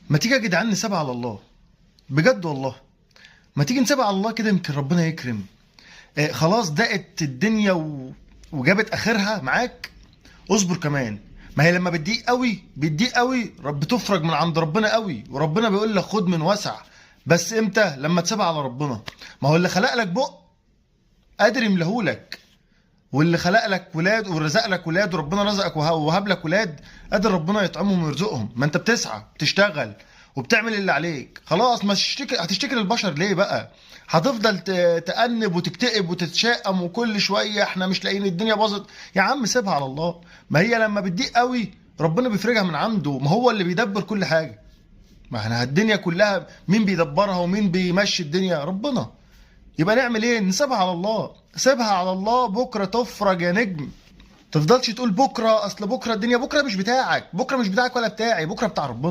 ما تيجي يا جدعان نسيبها على الله. بجد والله. ما تيجي نسيبها على الله كده، يمكن ربنا يكرم. خلاص ضاقت الدنيا وجابت اخرها معاك. اصبر كمان. ما هي لما بتضيق قوي بتفرج من عند ربنا قوي، وربنا بيقول لك خد من وسع. بس امتى؟ لما تسيبها على ربنا. ما هو اللي خلق لك بق قادر يملهولك، واللي خلق لك ولاد ورزق لك ولاد، وربنا رزقك وهب لك ولاد قادر ربنا يطعمهم ويرزقهم. ما انت بتسعى بتشتغل وبتعمل اللي عليك. خلاص ما هتشتكي للبشر ليه بقى؟ هتفضل تأنب وتكتئب وتتشائم وكل شويه احنا مش لاقيين الدنيا باظت. يا عم سيبها على الله. ما هي لما بتضيق قوي ربنا بيفرجها من عنده، ما هو اللي بيدبر كل حاجه. ما احنا الدنيا كلها مين بيدبرها ومين بيمشي الدنيا؟ ربنا. يبقى نعمل ايه؟ نسيبها على الله. سيبها على الله، بكره تفرج يا نجم. تفضلش تقول بكره، اصل بكره الدنيا، بكره مش بتاعك، بكره مش بتاعك ولا بتاعي، بكره بتاع ربنا.